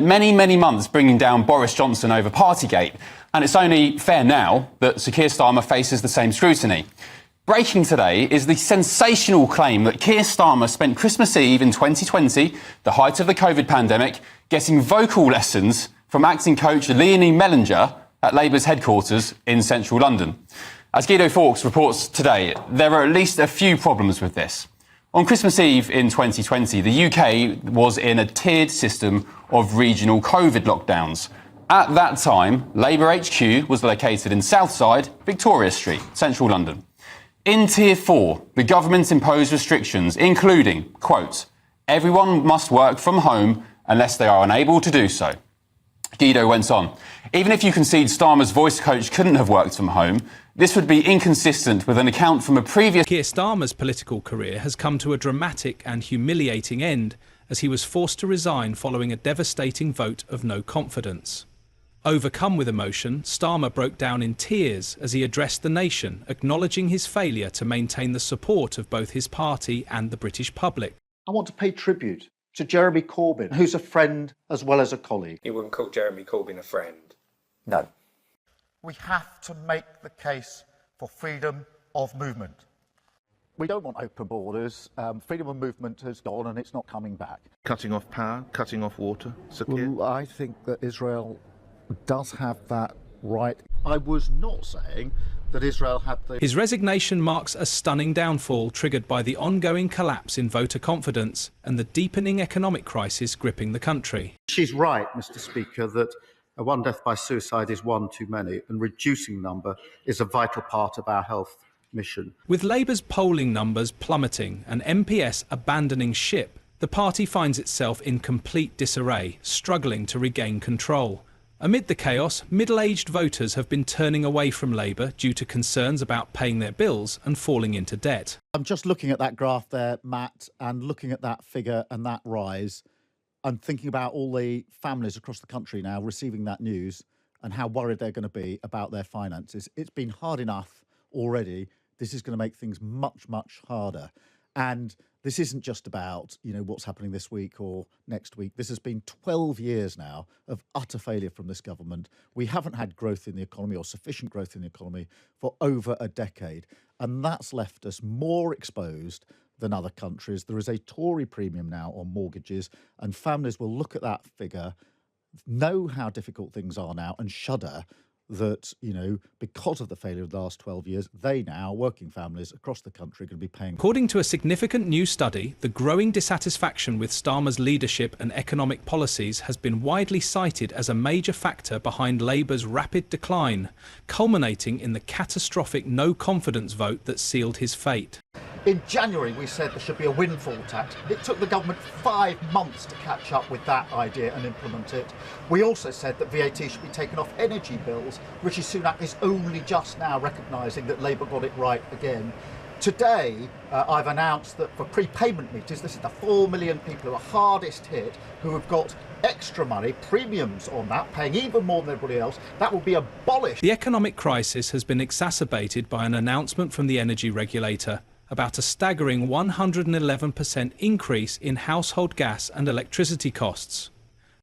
Many months bringing down Boris Johnson over Partygate, and it's only fair now that Sir Keir Starmer faces the same scrutiny. Breaking today is the sensational claim that Keir Starmer spent Christmas Eve in 2020, the height of the COVID pandemic, getting vocal lessons from acting coach Leonie Mellinger at Labour's headquarters in central London. As Guido Fawkes reports today, there are at least a few problems with this. On Christmas Eve in 2020, the UK was in a tiered system of regional COVID lockdowns. At that time, Labour HQ was located in Southside, Victoria Street, central London. In Tier 4, the government imposed restrictions, including, quote, everyone must work from home unless they are unable to do so. Guido went on, even if you concede Starmer's voice coach couldn't have worked from home, this would be inconsistent with an account from a previous... Keir Starmer's political career has come to a dramatic and humiliating end as he was forced to resign following a devastating vote of no confidence. Overcome with emotion, Starmer broke down in tears as he addressed the nation, acknowledging his failure to maintain the support of both his party and the British public. I want to pay tribute to Jeremy Corbyn, who's a friend as well as a colleague. You wouldn't call Jeremy Corbyn a friend? No. We have to make the case for freedom of movement. We don't want open borders. Freedom of movement has gone and it's not coming back. Cutting off power, cutting off water, secure? Well, I think that Israel does have that right. I was not saying that Israel had the... His resignation marks a stunning downfall triggered by the ongoing collapse in voter confidence and the deepening economic crisis gripping the country. She's right, Mr. Speaker, that one death by suicide is one too many, and reducing number is a vital part of our health mission. With Labour's polling numbers plummeting and MPS abandoning ship, the party finds itself in complete disarray, struggling to regain control. Amid the chaos, middle-aged voters have been turning away from Labour due to concerns about paying their bills and falling into debt. I'm just looking at that graph there, Matt, and looking at that figure and that rise. I'm thinking about all the families across the country now receiving that news and how worried they're going to be about their finances. It's been hard enough already. This is going to make things much harder. And this isn't just about, what's happening this week or next week. This has been 12 years now of utter failure from this government. We haven't had growth in the economy or sufficient growth in the economy for over a decade. And that's left us more exposed than other countries. There is a Tory premium now on mortgages, and families will look at that figure, know how difficult things are now, and shudder that, because of the failure of the last 12 years, they now, working families across the country, are going to be paying. According to a significant new study, the growing dissatisfaction with Starmer's leadership and economic policies has been widely cited as a major factor behind Labour's rapid decline, culminating in the catastrophic no-confidence vote that sealed his fate. In January, we said there should be a windfall tax. It took the government 5 months to catch up with that idea and implement it. We also said that VAT should be taken off energy bills. Rishi Sunak is only just now recognising that Labour got it right again. Today, I've announced that for prepayment meters, this is the 4 million people who are hardest hit, who have got extra money, premiums on that, paying even more than everybody else, that will be abolished. The economic crisis has been exacerbated by an announcement from the energy regulator about a staggering 111% increase in household gas and electricity costs.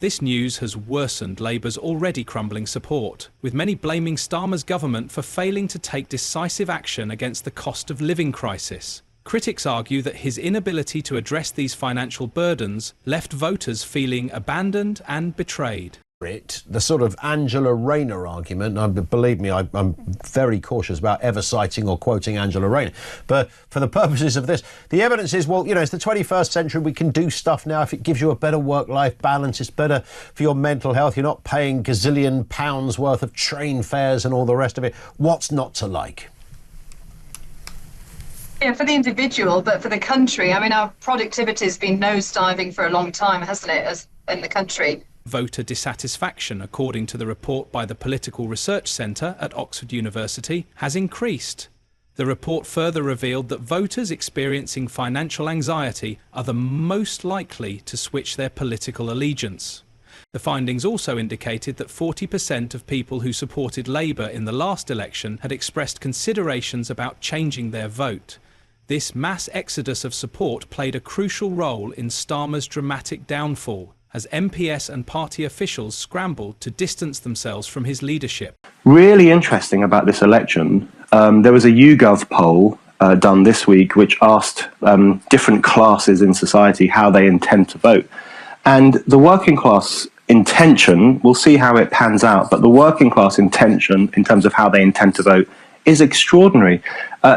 This news has worsened Labour's already crumbling support, with many blaming Starmer's government for failing to take decisive action against the cost of living crisis. Critics argue that his inability to address these financial burdens left voters feeling abandoned and betrayed. The sort of Angela Rayner argument, believe me, I'm very cautious about ever citing or quoting Angela Rayner. But for the purposes of this, the evidence is, well, it's the 21st century. We can do stuff now. If it gives you a better work-life balance, it's better for your mental health. You're not paying gazillion pounds worth of train fares and all the rest of it. What's not to like? Yeah, for the individual, but for the country, our productivity has been nosediving for a long time, hasn't it, as in the country? Voter dissatisfaction, according to the report by the Political Research Centre at Oxford University, has increased. The report further revealed that voters experiencing financial anxiety are the most likely to switch their political allegiance. The findings also indicated that 40% of people who supported Labour in the last election had expressed considerations about changing their vote. This mass exodus of support played a crucial role in Starmer's dramatic downfall, as MPS and party officials scrambled to distance themselves from his leadership. Really interesting about this election, there was a YouGov poll done this week which asked different classes in society how they intend to vote. And the working class intention, we'll see how it pans out, but the working class intention in terms of how they intend to vote is extraordinary.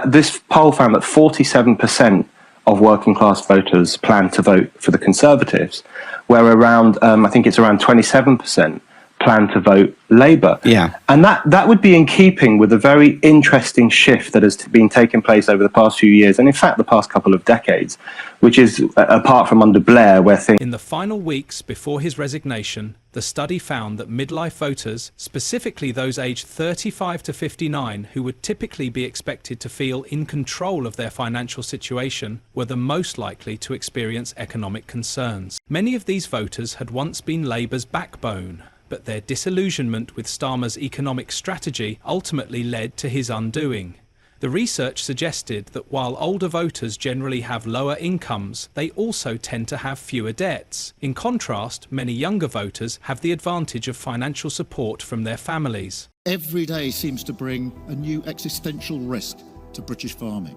This poll found that 47% of working class voters plan to vote for the Conservatives, where around, I think it's around 27% plan to vote Labour. Yeah. And that would be in keeping with a very interesting shift that has been taking place over the past few years, and in fact the past couple of decades, which is, apart from under Blair, where things... In the final weeks before his resignation, the study found that midlife voters, specifically those aged 35 to 59, who would typically be expected to feel in control of their financial situation, were the most likely to experience economic concerns. Many of these voters had once been Labour's backbone, but their disillusionment with Starmer's economic strategy ultimately led to his undoing. The research suggested that while older voters generally have lower incomes, they also tend to have fewer debts. In contrast, many younger voters have the advantage of financial support from their families. Every day seems to bring a new existential risk to British farming.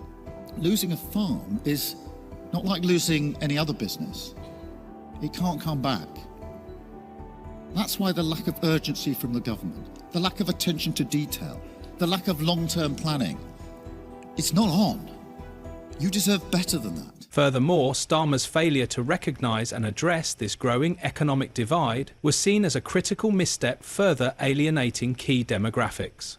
Losing a farm is not like losing any other business. It can't come back. That's why the lack of urgency from the government, the lack of attention to detail, the lack of long-term planning, it's not on. You deserve better than that. Furthermore, Starmer's failure to recognise and address this growing economic divide was seen as a critical misstep, further alienating key demographics.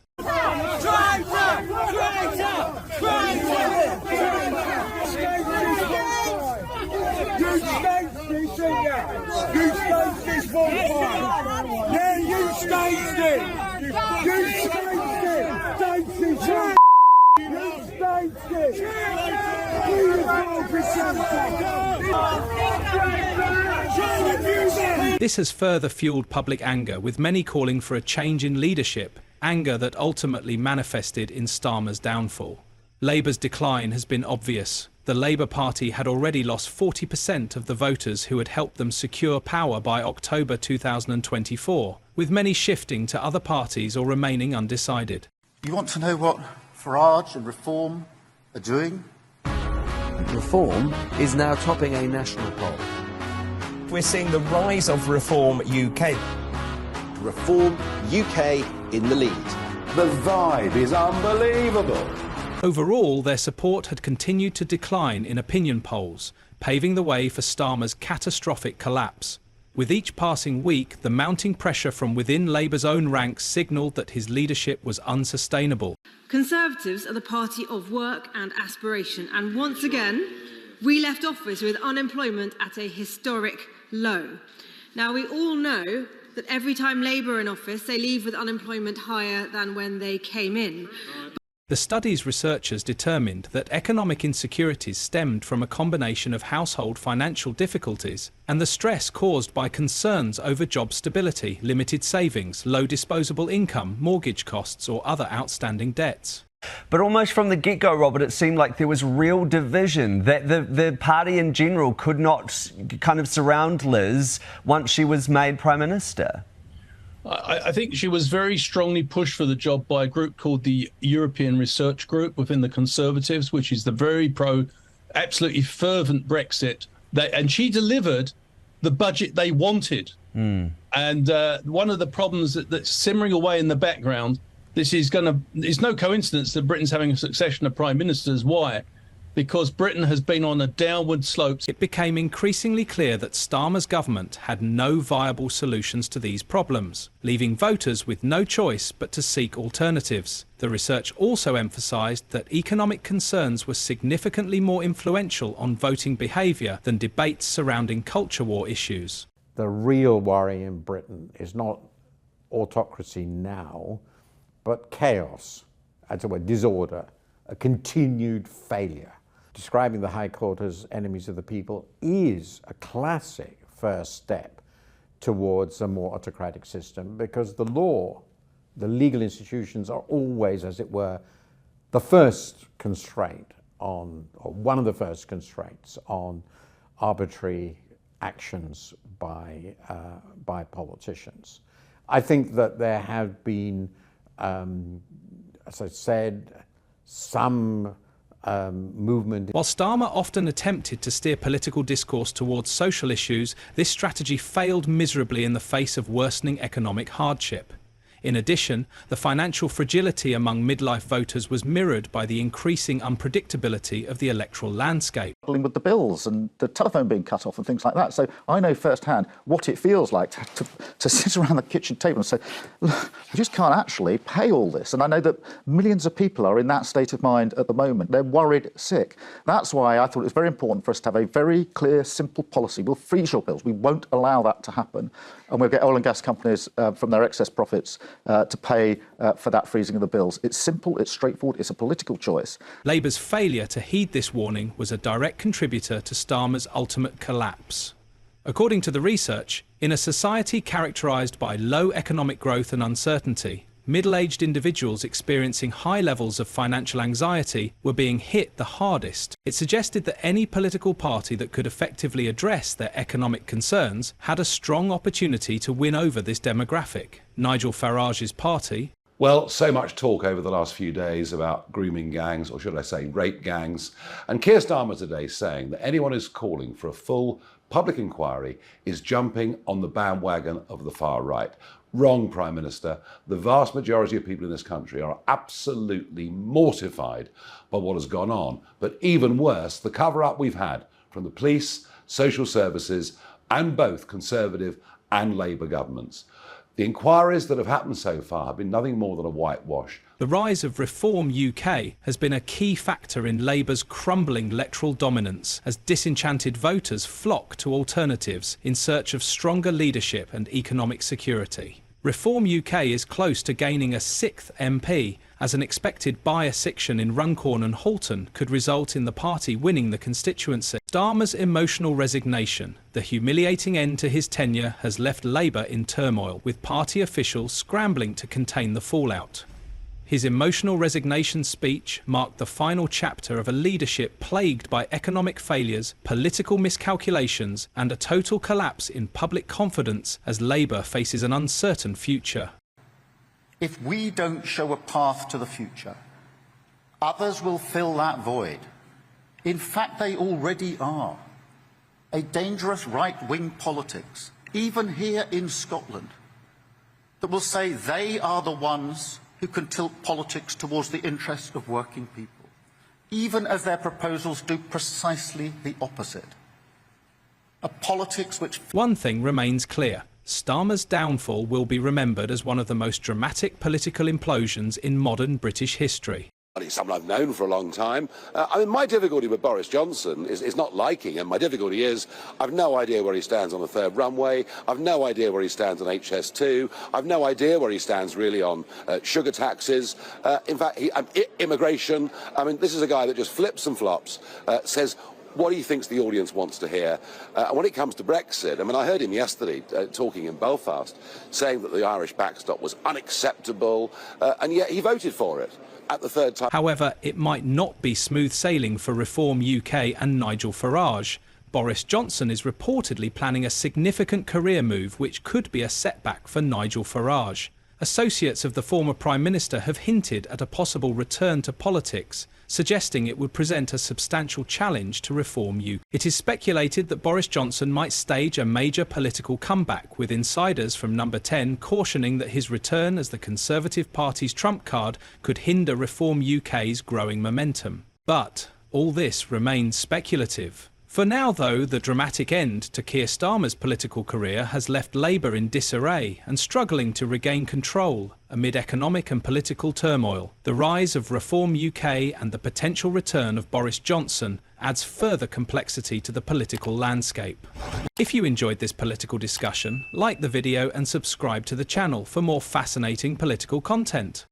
This has further fueled public anger, with many calling for a change in leadership, anger that ultimately manifested in Starmer's downfall. Labour's decline has been obvious. The Labour Party had already lost 40% of the voters who had helped them secure power by October 2024, with many shifting to other parties or remaining undecided. You want to know what Farage and Reform are doing? Reform is now topping a national poll. We're seeing the rise of Reform UK. Reform UK in the lead. The vibe is unbelievable. Overall, their support had continued to decline in opinion polls, paving the way for Starmer's catastrophic collapse. With each passing week, the mounting pressure from within Labour's own ranks signalled that his leadership was unsustainable. Conservatives are the party of work and aspiration, and once again, we left office with unemployment at a historic low. Now, we all know that every time Labour are in office, they leave with unemployment higher than when they came in. The study's researchers determined that economic insecurities stemmed from a combination of household financial difficulties and the stress caused by concerns over job stability, limited savings, low disposable income, mortgage costs, or other outstanding debts. But almost from the get-go, Robert, it seemed like there was real division, that the party in general could not kind of surround Liz once she was made Prime Minister. I think she was very strongly pushed for the job by a group called the European Research Group within the Conservatives, which is the very absolutely fervent Brexit. And she delivered the budget they wanted. And one of the problems that's simmering away in the background, it's no coincidence that Britain's having a succession of prime ministers. Why? Because Britain has been on a downward slope. It became increasingly clear that Starmer's government had no viable solutions to these problems, leaving voters with no choice but to seek alternatives. The research also emphasised that economic concerns were significantly more influential on voting behaviour than debates surrounding culture war issues. The real worry in Britain is not autocracy now, but chaos, disorder, a continued failure. Describing the High Court as enemies of the people is a classic first step towards a more autocratic system, because the law, the legal institutions are always, as it were, the first constraint on, or one of the first constraints on arbitrary actions by politicians. I think that there have been, as I said, some movement. While Starmer often attempted to steer political discourse towards social issues, this strategy failed miserably in the face of worsening economic hardship. In addition, the financial fragility among midlife voters was mirrored by the increasing unpredictability of the electoral landscape. With the bills and the telephone being cut off and things like that. So I know firsthand what it feels like to sit around the kitchen table and say, look, we just can't actually pay all this. And I know that millions of people are in that state of mind at the moment. They're worried sick. That's why I thought it was very important for us to have a very clear, simple policy. We'll freeze your bills. We won't allow that to happen. And we'll get oil and gas companies from their excess profits to pay for that freezing of the bills. It's simple, it's straightforward, it's a political choice. Labour's failure to heed this warning was a direct contributor to Starmer's ultimate collapse. According to the research, in a society characterised by low economic growth and uncertainty, middle-aged individuals experiencing high levels of financial anxiety were being hit the hardest. It suggested that any political party that could effectively address their economic concerns had a strong opportunity to win over this demographic. Nigel Farage's party... Well, so much talk over the last few days about grooming gangs, or should I say rape gangs. And Keir Starmer today saying that anyone who's calling for a full public inquiry is jumping on the bandwagon of the far right. Wrong, Prime Minister. The vast majority of people in this country are absolutely mortified by what has gone on. But even worse, the cover-up we've had from the police, social services, and both Conservative and Labour governments. The inquiries that have happened so far have been nothing more than a whitewash. The rise of Reform UK has been a key factor in Labour's crumbling electoral dominance as disenchanted voters flock to alternatives in search of stronger leadership and economic security. Reform UK is close to gaining a 6th MP, as an expected by-election in Runcorn and Halton could result in the party winning the constituency. Starmer's emotional resignation, the humiliating end to his tenure, has left Labour in turmoil, with party officials scrambling to contain the fallout. His emotional resignation speech marked the final chapter of a leadership plagued by economic failures, political miscalculations, and a total collapse in public confidence as Labour faces an uncertain future. If we don't show a path to the future, others will fill that void. In fact, they already are. A dangerous right-wing politics, even here in Scotland, that will say they are the ones who can tilt politics towards the interests of working people, even as their proposals do precisely the opposite. A politics which... One thing remains clear. Starmer's downfall will be remembered as one of the most dramatic political implosions in modern British history. He's someone I've known for a long time. My difficulty with Boris Johnson is not liking him. My difficulty is I've no idea where he stands on the third runway. I've no idea where he stands on HS2. I've no idea where he stands really on sugar taxes. In fact, immigration. This is a guy that just flips and flops, says what he thinks the audience wants to hear. And when it comes to Brexit, I heard him yesterday talking in Belfast, saying that the Irish backstop was unacceptable, and yet he voted for it. At the third time. However, it might not be smooth sailing for Reform UK and Nigel Farage. Boris Johnson is reportedly planning a significant career move which could be a setback for Nigel Farage. Associates of the former Prime Minister have hinted at a possible return to politics, suggesting it would present a substantial challenge to Reform UK. It is speculated that Boris Johnson might stage a major political comeback, with insiders from Number 10 cautioning that his return as the Conservative Party's trump card could hinder Reform UK's growing momentum. But all this remains speculative. For now, though, the dramatic end to Keir Starmer's political career has left Labour in disarray and struggling to regain control amid economic and political turmoil. The rise of Reform UK and the potential return of Boris Johnson adds further complexity to the political landscape. If you enjoyed this political discussion, like the video and subscribe to the channel for more fascinating political content.